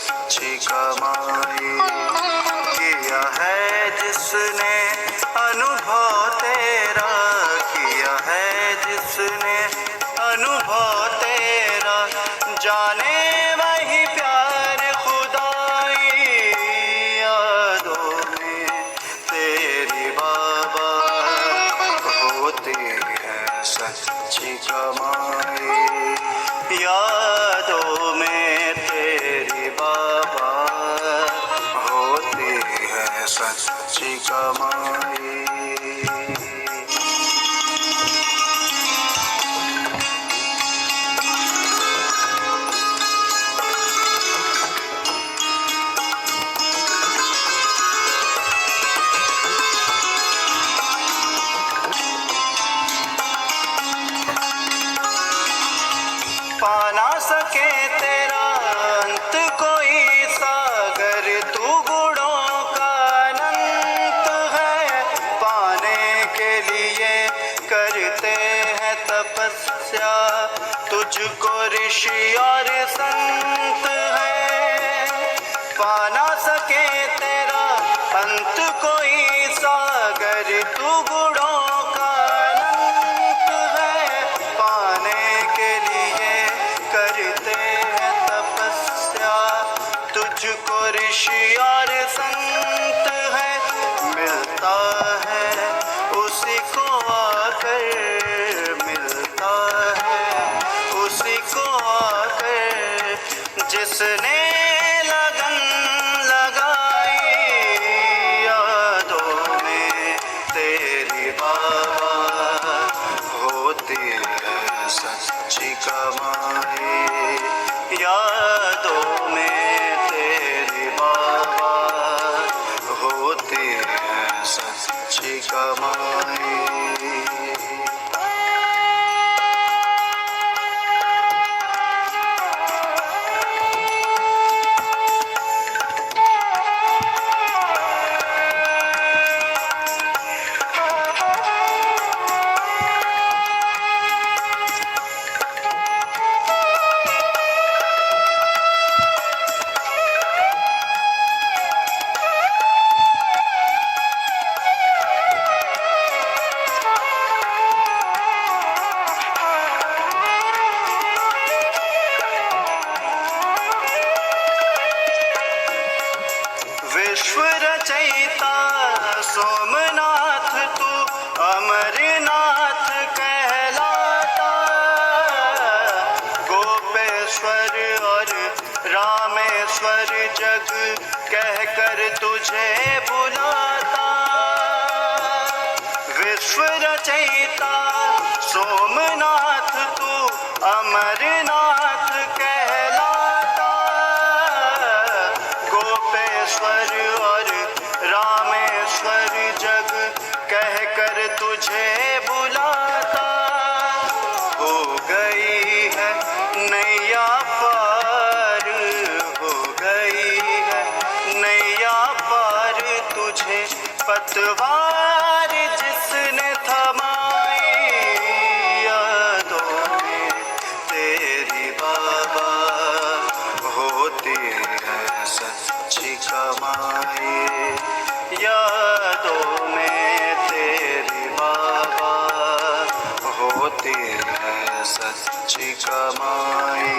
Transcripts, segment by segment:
सच्ची कमाई। किया है जिसने अनुभव तेरा, किया है जिसने अनुभव तेरा, जाने वही प्यार खुदाई। यादों में तेरी बाबा होती है सच्ची कमाई। यादों में तेरी बाबा होती है सच्ची कमाई। पा ना सके तेरा अंत कोई सागर, तू गुणों का अनंत है। पाने के लिए करते हैं तपस्या, तुझको ऋषि और संत है। पा ना सके तेरा अंत कोई सागर, तू गुणों का अनंत है। पाने के लिए करते हैं तपस्या, तुझको ऋषि और संत है। मिलता है उसी को आकर, मिलता है उसी को आकर, जिसने लगन लगाई। यादों में तेरी बाबा होती है सच्ची कमाई। यादों में तेरी बाबा होती है सच्ची कमाई। विश्व रचयिता सोमनाथ तू अमरनाथ कहलाता। गोपेश्वर और रामेश्वर जग कहकर तुझे बुलाता। विश्व रचयिता सोमनाथ तू अमरनाथ कहलाता। गोपेश्वर और रामेश्वर जग कहकर तुझे बुलाता। हो गई है नैया पार, हो गई है नैया पार, तुझे पतवार जिसने थमाई। यादों में तेरी बाबा होती है सच्ची कमाई। यादों में तेरी बाबा होती है सच्ची कमाई।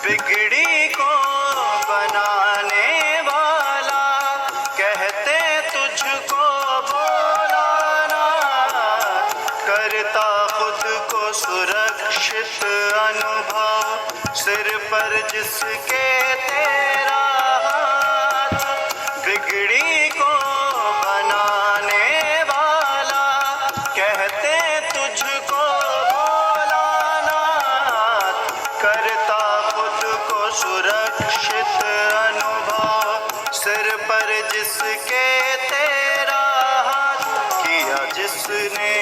बिगड़ी को बनाने वाला कहते तुझको बोलाना। करता खुद को सुरक्षित अनुभव, सिर पर जिसके तेरा हाथ। बिगड़ी को बनाने वाला कहते तुझको बोलाना। करता सुरक्षित अनुभव, सिर पर जिसके तेरा हाथ। किया जिसने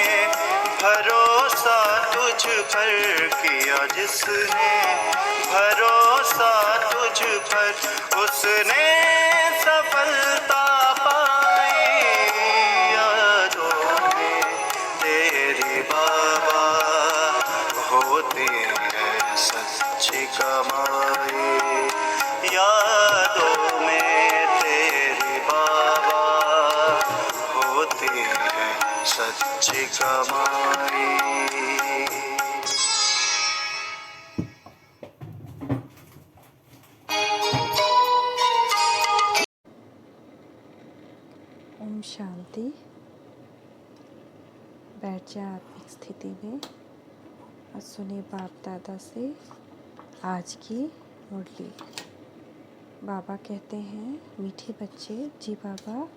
भरोसा तुझ पर, पर किया जिसने भरोसा तुझ पर, उसने सफलता पाई। यादों में तेरी बाबा होती है सच्ची कमाई। यादों में तेरी बाबा होती है सच्ची कमाई। ओम शांति। बैठ जाए आत्मिक स्थिति में और सुने बाप दादा से आज की मुरली। बाबा कहते हैं, मीठे बच्चे जी बाबा,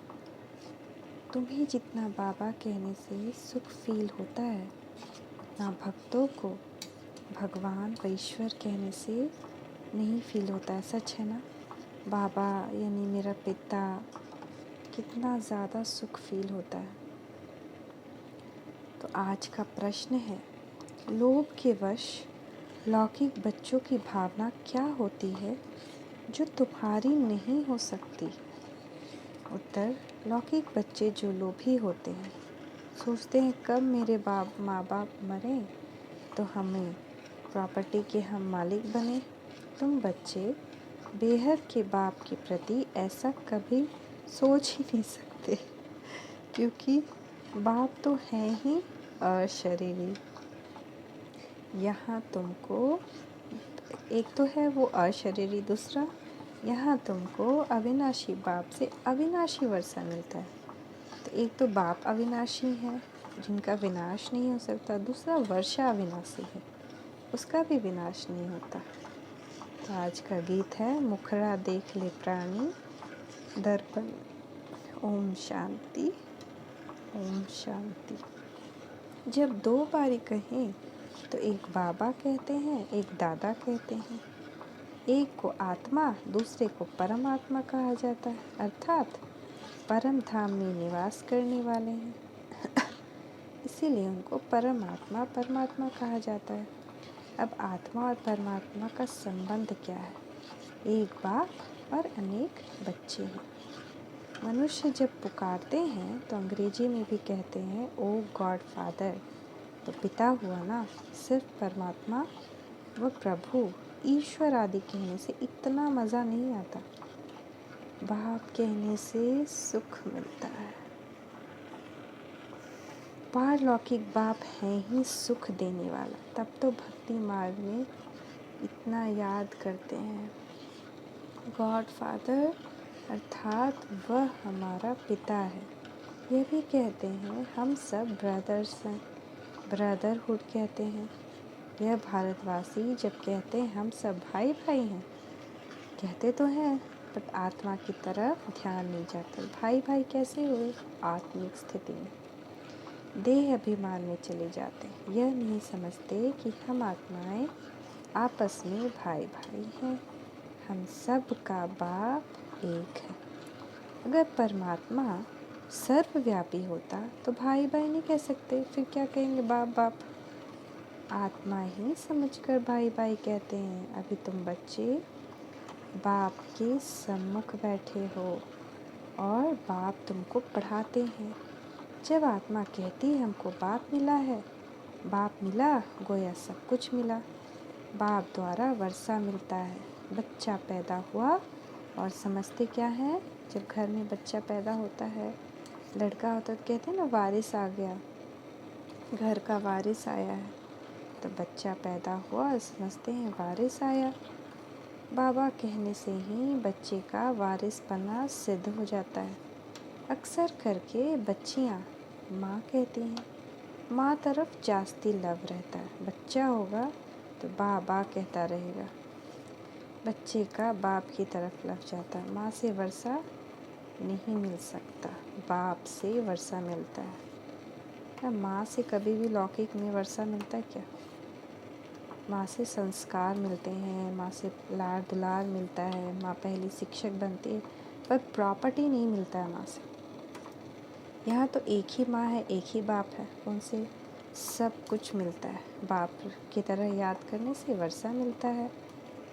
तुम्हें जितना बाबा कहने से सुख फील होता है, ना भक्तों को भगवान व ईश्वर कहने से नहीं फील होता है। सच है ना? बाबा यानी मेरा पिता, कितना ज़्यादा सुख फील होता है। तो आज का प्रश्न है, लोभ के वश लौकिक बच्चों की भावना क्या होती है जो तुम्हारी नहीं हो सकती? उत्तर, लौकिक बच्चे जो लोभी होते हैं, सोचते हैं कब मेरे माँ बाप मरें तो हमें प्रॉपर्टी के हम मालिक बने। तुम बच्चे बेहद के बाप के प्रति ऐसा कभी सोच ही नहीं सकते, क्योंकि बाप तो है ही अशरीरी। यहाँ तुमको एक तो है वो अशरीरी, दूसरा यहाँ तुमको अविनाशी बाप से अविनाशी वर्षा मिलता है। तो एक तो बाप अविनाशी है जिनका विनाश नहीं हो सकता, दूसरा वर्षा अविनाशी है, उसका भी विनाश नहीं होता। तो आज का गीत है, मुखड़ा देख ले प्राणी दर्पण। ओम शांति, ओम शांति। जब दो बारी कहें तो एक बाबा कहते हैं, एक दादा कहते हैं। एक को आत्मा, दूसरे को परमात्मा कहा जाता है, अर्थात परम धाम में निवास करने वाले हैं। इसीलिए उनको परमात्मा परमात्मा कहा जाता है। अब आत्मा और परमात्मा का संबंध क्या है? एक बाप और अनेक बच्चे हैं। मनुष्य जब पुकारते हैं तो अंग्रेजी में भी कहते हैं ओ गॉड फादर, तो पिता हुआ ना। सिर्फ परमात्मा व प्रभु ईश्वर आदि कहने से इतना मज़ा नहीं आता, बाप कहने से सुख मिलता है। पारलौकिक बाप है ही सुख देने वाला, तब तो भक्ति मार्ग में इतना याद करते हैं। गॉड फादर अर्थात वह हमारा पिता है। यह भी कहते हैं हम सब ब्रदर्स हैं, ब्रदरहुड कहते हैं। यह भारतवासी जब कहते हैं हम सब भाई भाई हैं, कहते तो हैं बट आत्मा की तरफ ध्यान नहीं जाते। भाई भाई कैसे हुए? आत्मिक स्थिति में देह अभिमान में चले जाते हैं। यह नहीं समझते कि हम आत्माएं आपस में भाई भाई हैं, हम सब का बाप एक है। अगर परमात्मा सर्वव्यापी होता तो भाई भाई नहीं कह सकते, फिर क्या कहेंगे? बाप बाप। आत्मा ही समझकर भाई भाई कहते हैं। अभी तुम बच्चे बाप के सम्मुख बैठे हो और बाप तुमको पढ़ाते हैं। जब आत्मा कहती है हमको बाप मिला है, बाप मिला गोया सब कुछ मिला। बाप द्वारा वर्षा मिलता है। बच्चा पैदा हुआ और समझते क्या है? जब घर में बच्चा पैदा होता है, लड़का होता तो कहते हैं ना वारिस आ गया, घर का वारिस आया है। तो बच्चा पैदा हुआ, समझते हैं वारिस आया। बाबा कहने से ही बच्चे का वारिस बनना सिद्ध हो जाता है। अक्सर करके बच्चियाँ माँ कहती हैं, माँ तरफ जास्ती लव रहता है। बच्चा होगा तो बाबा कहता रहेगा, बच्चे का बाप की तरफ लव जाता है। माँ से वर्षा नहीं मिल सकता, बाप से वर्षा मिलता है। क्या माँ से कभी भी लौकिक में वर्षा मिलता है क्या? माँ से संस्कार मिलते हैं, माँ से लाड दुलार मिलता है, माँ पहली शिक्षक बनती है, पर प्रॉपर्टी नहीं मिलता है माँ से। यहाँ तो एक ही माँ है, एक ही बाप है। कौन से? सब कुछ मिलता है। बाप की तरह याद करने से वर्षा मिलता है,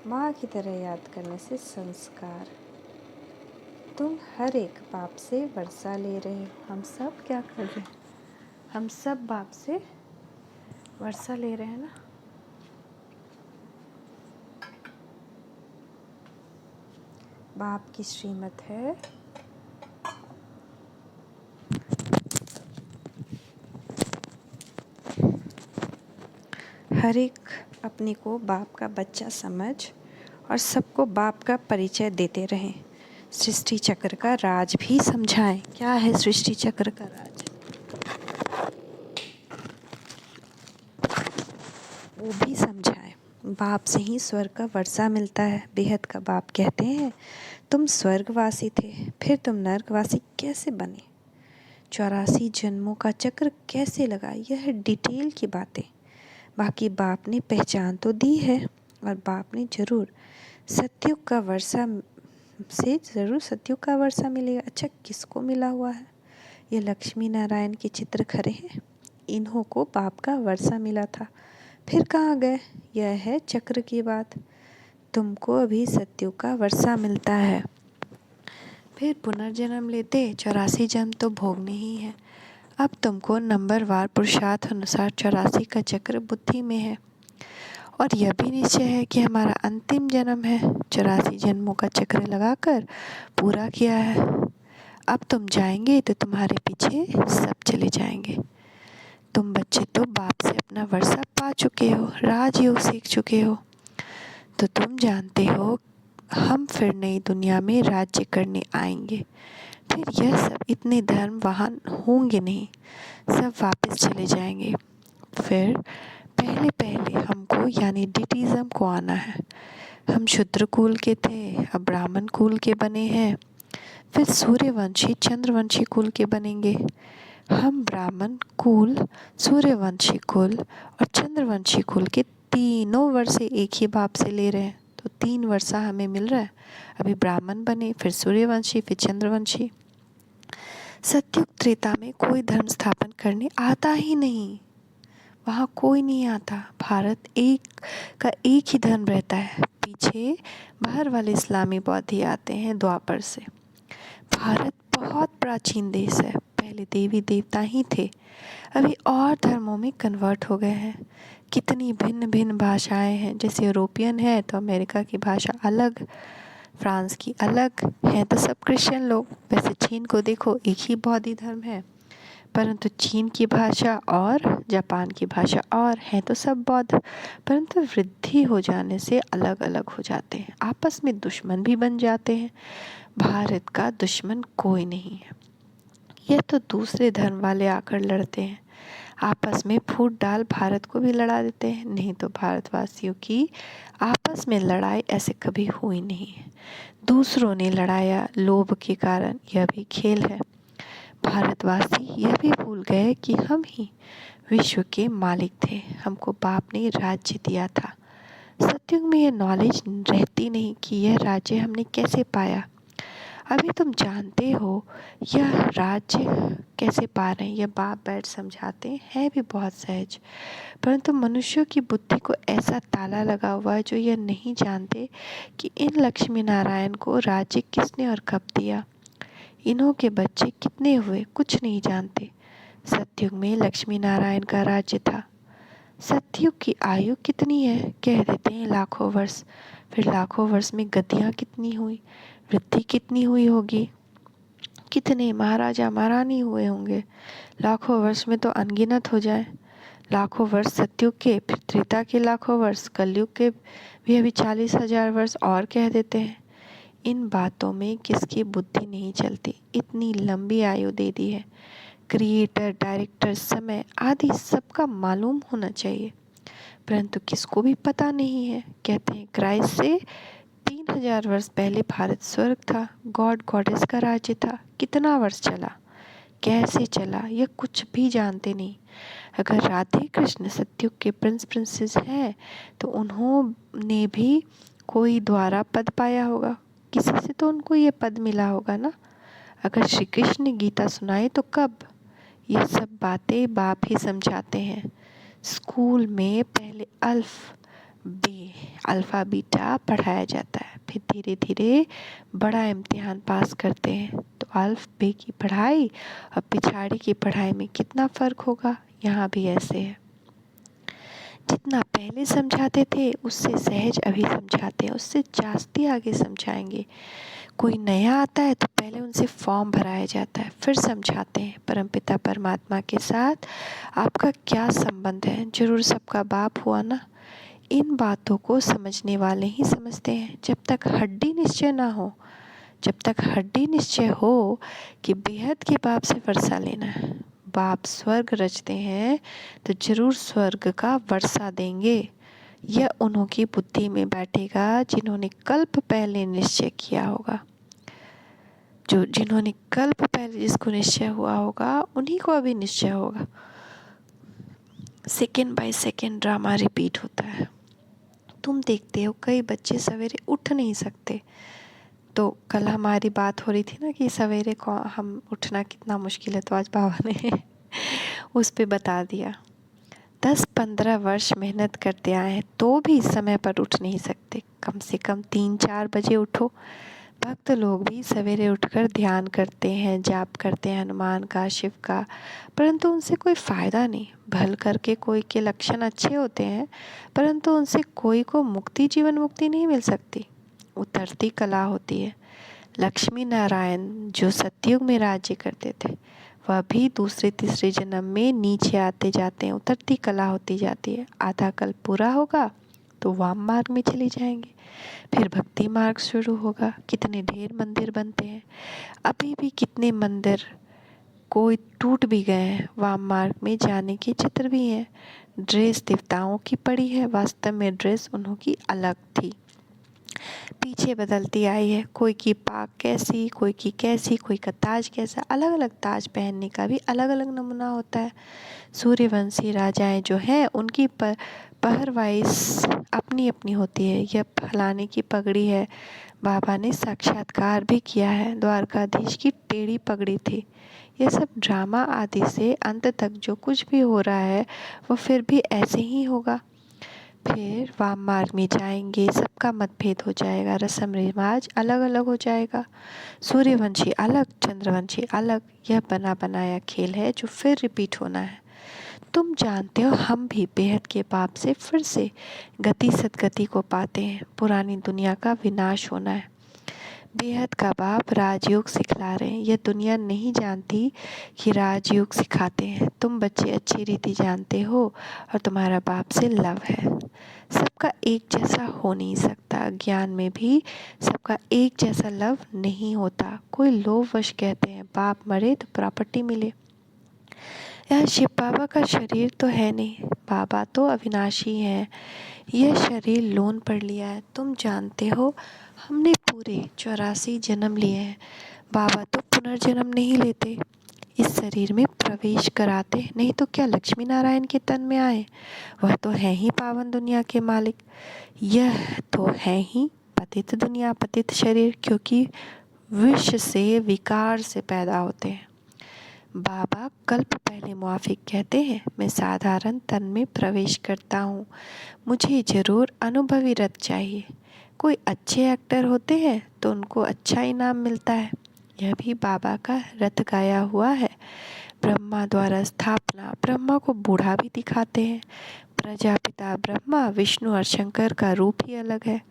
माँ की तरह याद करने से संस्कार। तुम हर एक बाप से वर्षा ले रहे हो। हम सब क्या कर रहे हैं? हम सब बाप से वर्षा ले रहे हैं ना। बाप की श्रीमत है हर एक अपने को बाप का बच्चा समझ और सबको बाप का परिचय देते रहें। सृष्टि चक्र का राज भी समझाएं। क्या है सृष्टि चक्र का राज? वो भी समझाएं। बाप से ही स्वर्ग का वर्षा मिलता है। बेहद का बाप कहते हैं, तुम स्वर्गवासी थे, फिर तुम नर्कवासी कैसे बने? 84 जन्मों का चक्र कैसे लगा? यह डिटेल की बातें। बाकी बाप ने पहचान तो दी है, और बाप ने ज़रूर सत्युग का वर्षा से ज़रूर सत्युग का वर्षा मिलेगा। अच्छा, किसको मिला हुआ है? ये लक्ष्मी नारायण के चित्र खड़े हैं। इन्हों को बाप का वर्षा मिला था, फिर कहाँ गए? यह है चक्र की बात। तुमको अभी सत्युग का वर्षा मिलता है, फिर पुनर्जन्म लेते 84 जन्म तो भोगने ही है। अब तुमको नंबरवार पुरुषार्थ अनुसार 84 का चक्र बुद्धि में है, और यह भी निश्चय है कि हमारा अंतिम जन्म है। 84 जन्मों का चक्र लगाकर पूरा किया है। अब तुम जाएंगे तो तुम्हारे पीछे सब चले जाएंगे। तुम बच्चे तो बाप से अपना वर्षा पा चुके हो, राजयोग सीख चुके हो, तो तुम जानते हो हम फिर नई दुनिया में राज्य करने आएंगे। फिर यह सब इतने धर्म वहाँ होंगे नहीं, सब वापस चले जाएंगे। फिर पहले पहले हमको यानी डिटिज़म को आना है। हम शूद्र कुल के थे, अब ब्राह्मण कुल के बने हैं, फिर सूर्यवंशी चंद्रवंशी कुल के बनेंगे। हम ब्राह्मण कुल, सूर्यवंशी कुल और चंद्रवंशी कुल के तीनों वर्षे एक ही बाप से ले रहे हैं, तो 3 वर्षा हमें मिल रहा है। अभी ब्राह्मण बने, फिर सूर्यवंशी, फिर चंद्रवंशी। सत्युग त्रेता में कोई धर्म स्थापन करने आता ही नहीं, वहाँ कोई नहीं आता। भारत एक का एक ही धर्म रहता है। पीछे बाहर वाले इस्लामी बौद्ध आते हैं द्वापर से। भारत बहुत प्राचीन देश है, पहले देवी देवता ही थे, अभी और धर्मों में कन्वर्ट हो गए हैं। कितनी भिन्न भिन्न भाषाएं हैं। जैसे यूरोपियन है तो अमेरिका की भाषा अलग, फ्रांस की अलग है, तो सब क्रिश्चियन लोग। वैसे चीन को देखो, एक ही बौद्ध धर्म है, परंतु चीन की भाषा और जापान की भाषा और है, तो सब बौद्ध, परंतु वृद्धि हो जाने से अलग अलग हो जाते हैं, आपस में दुश्मन भी बन जाते हैं। भारत का दुश्मन कोई नहीं है, यह तो दूसरे धर्म वाले आकर लड़ते हैं, आपस में फूट डाल भारत को भी लड़ा देते हैं। नहीं तो भारतवासियों की आपस में लड़ाई ऐसे कभी हुई नहीं है, दूसरों ने लड़ाया लोभ के कारण। यह भी खेल है। भारतवासी यह भी भूल गए कि हम ही विश्व के मालिक थे, हमको बाप ने राज्य दिया था। सत्युग में यह नॉलेज रहती नहीं कि यह राज्य हमने कैसे पाया। अभी तुम जानते हो यह राज्य कैसे पा रहे हैं, यह बाप बैठ समझाते हैं भी बहुत सहज, परंतु मनुष्यों की बुद्धि को ऐसा ताला लगा हुआ है जो यह नहीं जानते कि इन लक्ष्मी नारायण को राज्य किसने और कब दिया, इन्हों के बच्चे कितने हुए, कुछ नहीं जानते। सतयुग में लक्ष्मी नारायण का राज्य था। सतयुग की आयु कितनी है, कह देते हैं लाखों वर्ष। फिर लाखों वर्ष में गतियाँ कितनी हुई, वृद्धि कितनी हुई होगी, कितने महाराजा महारानी हुए होंगे। लाखों वर्ष में तो अनगिनत हो जाए। लाखों वर्ष सतयुग के, फिर त्रेता के लाखों वर्ष, कलयुग के भी अभी 40,000 वर्ष और कह देते हैं। इन बातों में किसकी बुद्धि नहीं चलती। इतनी लंबी आयु दे दी है, क्रिएटर, डायरेक्टर, समय आदि सबका मालूम होना चाहिए, परंतु किसको भी पता नहीं है। कहते हैं क्राइस्ट से 3000 वर्ष पहले भारत स्वर्ग था, गॉड गॉडेस का राज्य था। कितना वर्ष चला, कैसे चला, यह कुछ भी जानते नहीं। अगर राधे कृष्ण सतयुग के प्रिंस प्रिंसेस हैं तो उन्होंने भी कोई द्वारा पद पाया होगा, किसी से तो उनको ये पद मिला होगा ना। अगर श्री कृष्ण ने गीता सुनाई तो कब, ये सब बातें बाप ही समझाते हैं। स्कूल में पहले अल्फ़ा बीटा पढ़ाया जाता है, फिर धीरे धीरे बड़ा इम्तिहान पास करते हैं। तो अल्फ़ बे की पढ़ाई और पिछाड़ी की पढ़ाई में कितना फ़र्क होगा, यहाँ भी ऐसे है। जितना पहले समझाते थे उससे सहज अभी समझाते हैं, उससे जास्ती आगे समझाएंगे। कोई नया आता है तो पहले उनसे फॉर्म भराया जाता है, फिर समझाते हैं परमपिता परमात्मा के साथ आपका क्या संबंध है, जरूर सबका बाप हुआ ना। इन बातों को समझने वाले ही समझते हैं। जब तक हड्डी निश्चय ना हो, जब तक हड्डी निश्चय हो कि बेहद के बाप से वर्षा लेना है, बाप स्वर्ग रचते हैं तो जरूर स्वर्ग का वर्षा देंगे। यह उन्हों की बुद्धि में बैठेगा जिन्होंने कल्प पहले निश्चय किया होगा। जिन्होंने कल्प पहले जिसको निश्चय हुआ होगा उन्हीं को अभी निश्चय होगा। Second by second drama repeat होता है। तुम देखते हो कई बच्चे सवेरे उठ नहीं सकते। तो कल हमारी बात हो रही थी ना कि सवेरे को हम उठना कितना मुश्किल है, तो आज बाबा ने उस पे बता दिया। 10-15 वर्ष मेहनत करते आए हैं तो भी समय पर उठ नहीं सकते। कम से कम 3-4 बजे उठो। भक्त लोग भी सवेरे उठकर ध्यान करते हैं, जाप करते हैं हनुमान का, शिव का, परंतु उनसे कोई फ़ायदा नहीं। भल करके कोई के लक्षण अच्छे होते हैं, परंतु उनसे कोई को मुक्ति, जीवन मुक्ति नहीं मिल सकती। उतरती कला होती है। लक्ष्मी नारायण जो सतयुग में राज्य करते थे, वह भी दूसरे तीसरे जन्म में नीचे आते जाते हैं, उतरती कला होती जाती है। आधा कल्प पूरा होगा तो वाम मार्ग में चले जाएंगे, फिर भक्ति मार्ग शुरू होगा। कितने ढेर मंदिर बनते हैं, अभी भी कितने मंदिर कोई टूट भी गए हैं। वाम मार्ग में जाने के चित्र भी हैं। ड्रेस देवताओं की पड़ी है, वास्तव में ड्रेस उन्हों की अलग थी, पीछे बदलती आई है। कोई की पाक कैसी, कोई की कैसी, कोई का ताज कैसा। अलग अलग ताज पहनने का भी अलग अलग नमूना होता है। सूर्यवंशी राजाएं जो हैं उनकी पहरवाइश अपनी अपनी होती है। यह फलाने की पगड़ी है, बाबा ने साक्षात्कार भी किया है। द्वारकाधीश की टेढ़ी पगड़ी थी। यह सब ड्रामा आदि से अंत तक जो कुछ भी हो रहा है वो फिर भी ऐसे ही होगा। फिर वाम मार्ग में जाएंगे, सबका मतभेद हो जाएगा, रस्म रिवाज अलग अलग हो जाएगा। सूर्यवंशी अलग, चंद्रवंशी अलग। यह बना बनाया खेल है जो फिर रिपीट होना है। तुम जानते हो हम भी बेहद के पाप से फिर से गति सदगति को पाते हैं। पुरानी दुनिया का विनाश होना है। बेहद का बाप राजयोग सिखला रहे हैं। यह दुनिया नहीं जानती कि राजयोग सिखाते हैं। तुम बच्चे अच्छी रीति जानते हो और तुम्हारा बाप से लव है। सबका एक जैसा हो नहीं सकता। ज्ञान में भी सबका एक जैसा लव नहीं होता। कोई लोभवश कहते हैं बाप मरे तो प्रॉपर्टी मिले। यह शिव बाबा का शरीर तो है नहीं, बाबा तो अविनाशी हैं। यह शरीर लोन पर लिया है। तुम जानते हो हमने पूरे 84 जन्म लिए हैं। बाबा तो पुनर्जन्म नहीं लेते, इस शरीर में प्रवेश कराते। नहीं तो क्या लक्ष्मी नारायण के तन में आए? वह तो है ही पावन दुनिया के मालिक। यह तो है ही पतित दुनिया, पतित शरीर, क्योंकि विष से, विकार से पैदा होते हैं। बाबा कल्प पहले मुआफिक कहते हैं, मैं साधारण तन में प्रवेश करता हूँ, मुझे ज़रूर अनुभवी रथ चाहिए। कोई अच्छे एक्टर होते हैं तो उनको अच्छा इनाम मिलता है। यह भी बाबा का रथ गाया हुआ है। ब्रह्मा द्वारा स्थापना, ब्रह्मा को बूढ़ा भी दिखाते हैं। प्रजापिता ब्रह्मा, विष्णु और शंकर का रूप ही अलग है।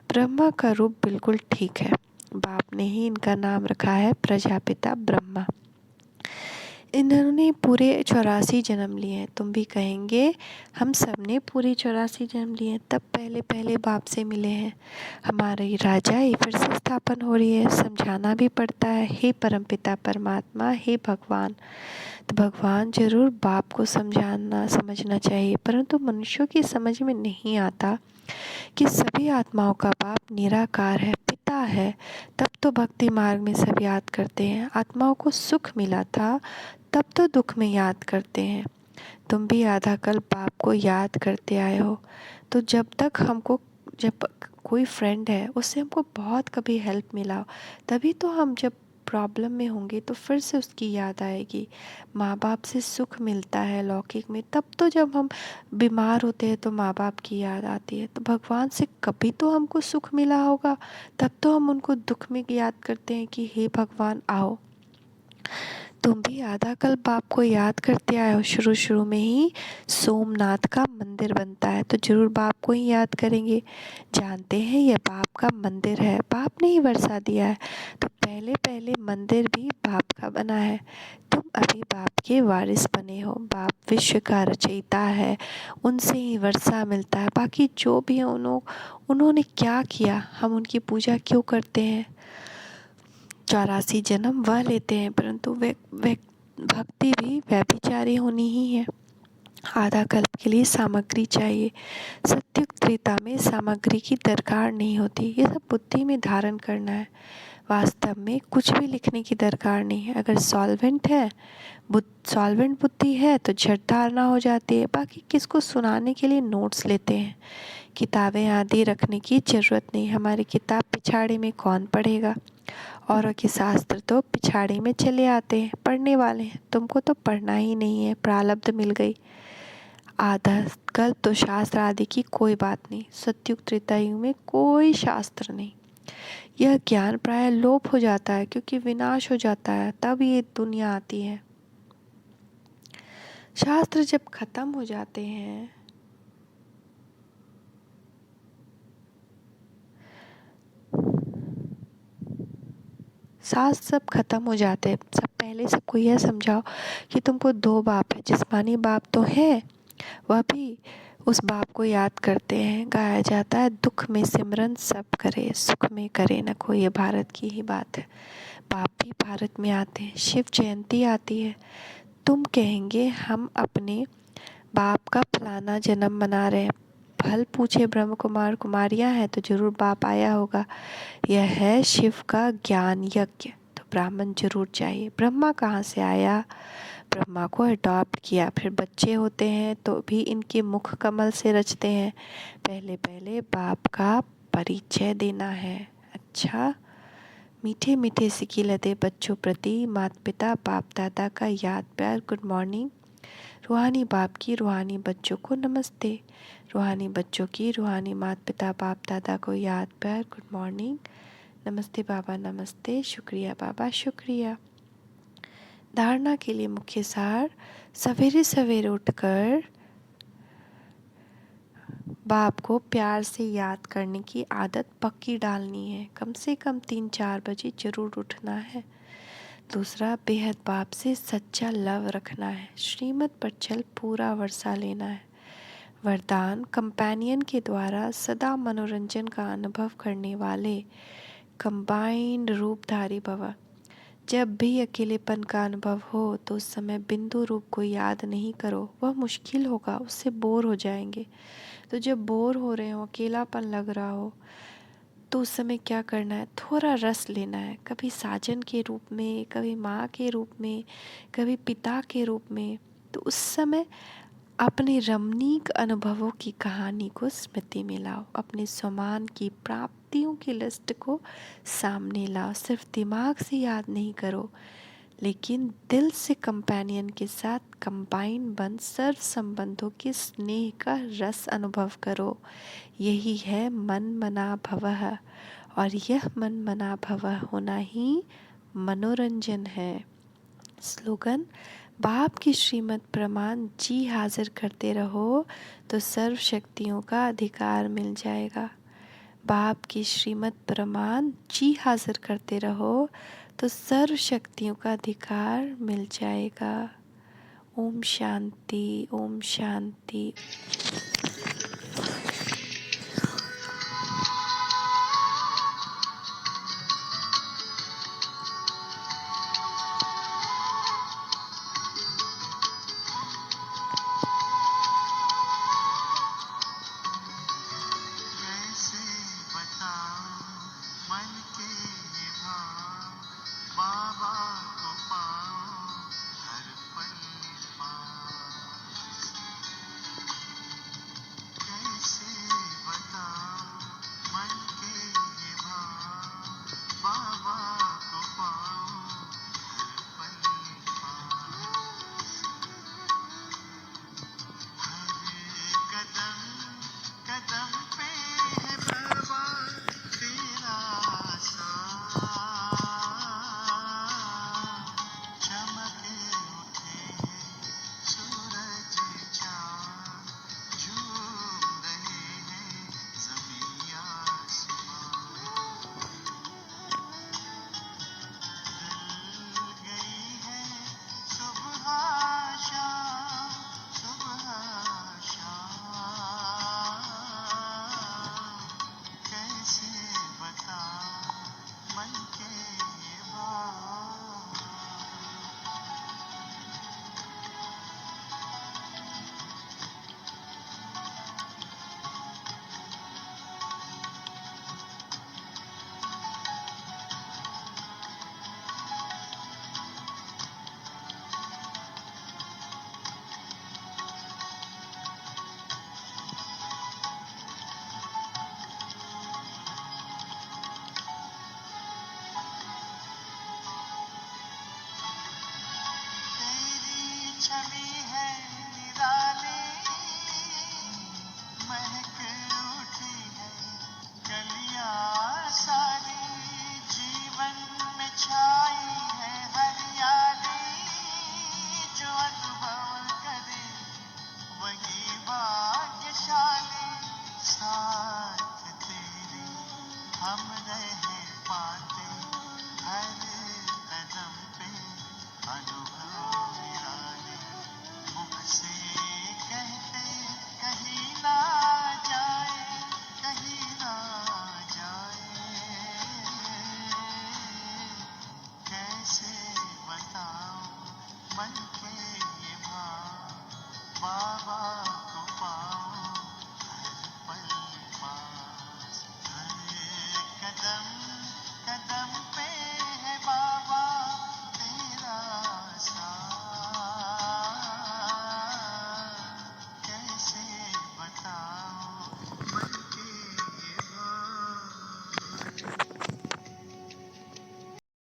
ब्रह्मा का रूप बिल्कुल ठीक है। बाप ने ही इनका नाम रखा है प्रजापिता ब्रह्मा। इन्होंने पूरे 84 जन्म लिए हैं। तुम भी कहेंगे हम सब ने पूरे 84 जन्म लिए हैं, तब पहले पहले बाप से मिले हैं। हमारी राजाई फिर से स्थापन हो रही है, समझाना भी पड़ता है। हे परमपिता परमात्मा, हे भगवान। तो भगवान जरूर बाप को समझना चाहिए, परंतु मनुष्यों की समझ में नहीं आता कि सभी आत्माओं का बाप निराकार है, पिता है। तब तो भक्ति मार्ग में सब याद करते हैं। आत्माओं को सुख मिला था तब तो दुख में याद करते हैं। तुम भी आधा कल बाप को याद करते आए हो। तो जब कोई फ्रेंड है उससे हमको बहुत कभी हेल्प मिला हो, तभी तो हम जब प्रॉब्लम में होंगे तो फिर से उसकी याद आएगी। माँ बाप से सुख मिलता है लौकिक में, तब तो जब हम बीमार होते हैं तो माँ बाप की याद आती है। तो भगवान से कभी तो हमको सुख मिला होगा, तब तो हम उनको दुख में याद करते हैं कि हे भगवान आओ। तुम भी आधा कल्प बाप को याद करते आए हो। शुरू शुरू में ही सोमनाथ का मंदिर बनता है तो जरूर बाप को ही याद करेंगे। जानते हैं यह बाप का मंदिर है, बाप ने ही वर्षा दिया है, तो पहले पहले मंदिर भी बाप का बना है। तुम अभी बाप के वारिस बने हो। बाप विश्व का रचयिता है, उनसे ही वर्षा मिलता है। बाकी जो भी है उन्होंने क्या किया, हम उनकी पूजा क्यों करते हैं। 84 जन्म वह लेते हैं, परंतु वे भक्ति भी व्यभिचारी होनी ही है। आधा कल्प के लिए सामग्री चाहिए। सत्युग त्रेता में सामग्री की दरकार नहीं होती, ये सब बुद्धि में धारण करना है। वास्तव में कुछ भी लिखने की दरकार नहीं है। अगर सॉल्वेंट बुद्धि है तो झट धारणा हो जाती है। बाकी किसको सुनाने के लिए नोट्स लेते हैं। किताबें आदि रखने की ज़रूरत नहीं। हमारी किताब पिछाड़ी में कौन पढ़ेगा। औरों के शास्त्र तो पिछाड़ी में चले आते हैं, पढ़ने वाले हैं। तुमको तो पढ़ना ही नहीं है, प्रारब्ध मिल गई। आधा कल्प तो शास्त्र आदि की कोई बात नहीं। सत्युग त्रेता युग में कोई शास्त्र नहीं। यह ज्ञान प्राय लोप हो जाता है क्योंकि विनाश हो जाता है, तब ये दुनिया आती है। शास्त्र जब खत्म हो जाते हैं शास्त्र सब खत्म हो जाते हैं। सब पहले सबको यह समझाओ कि तुमको दो बाप है। जिस्मानी बाप तो है, वह भी उस बाप को याद करते हैं। गाया जाता है दुख में सिमरन सब करे, सुख में करे न कोई। ये भारत की ही बात है। बाप भी भारत में आते हैं, शिव जयंती आती है। तुम कहेंगे हम अपने बाप का फलाना जन्म मना रहे हैं। फल पूछे ब्रह्म कुमार कुमारियाँ हैं तो जरूर बाप आया होगा। यह है शिव का ज्ञान यज्ञ, तो ब्राह्मण जरूर चाहिए। ब्रह्मा कहाँ से आया, ब्रह्मा को अडॉप्ट किया। फिर बच्चे होते हैं तो भी इनके मुख कमल से रचते हैं। पहले पहले बाप का परिचय देना है। अच्छा, मीठे मीठे सिकी लदे बच्चों प्रति माता पिता बाप दादा का याद प्यार गुड मॉर्निंग। रूहानी बाप की रूहानी बच्चों को नमस्ते। रूहानी बच्चों की रूहानी माता पिता बाप दादा को याद प्यार गुड मॉर्निंग। नमस्ते बाबा नमस्ते, शुक्रिया बाबा शुक्रिया। धारणा के लिए मुख्य सार, सवेरे सवेरे उठकर बाप को प्यार से याद करने की आदत पक्की डालनी है। कम से कम 3-4 बजे जरूर उठना है। दूसरा, बेहद बाप से सच्चा लव रखना है। श्रीमत पर चल पूरा वर्षा लेना है। वरदान, कंपेनियन के द्वारा सदा मनोरंजन का अनुभव करने वाले कंबाइंड रूपधारी भव। जब भी अकेलेपन का अनुभव हो तो उस समय बिंदु रूप को याद नहीं करो, वह मुश्किल होगा, उससे बोर हो जाएंगे। तो जब बोर हो रहे हो, अकेलापन लग रहा हो, तो उस समय क्या करना है, थोड़ा रस लेना है। कभी साजन के रूप में, कभी माँ के रूप में, कभी पिता के रूप में। तो उस समय अपने रमणीक अनुभवों की कहानी को स्मृति में लाओ। अपने स्वमान की प्राप्तियों की लिस्ट को सामने लाओ। सिर्फ दिमाग से याद नहीं करो, लेकिन दिल से कंपेनियन के साथ कंबाइन बन सर्व संबंधों के स्नेह का रस अनुभव करो। यही है मन मना भवः, और यह मन मना भवः होना ही मनोरंजन है। स्लोगन, बाप की श्रीमत प्रमाण जी हाजिर करते रहो तो सर्व शक्तियों का अधिकार मिल जाएगा। बाप की श्रीमत प्रमाण जी हाजिर करते रहो तो सर्व शक्तियों का अधिकार मिल जाएगा। ओम शांति, ओम शांति।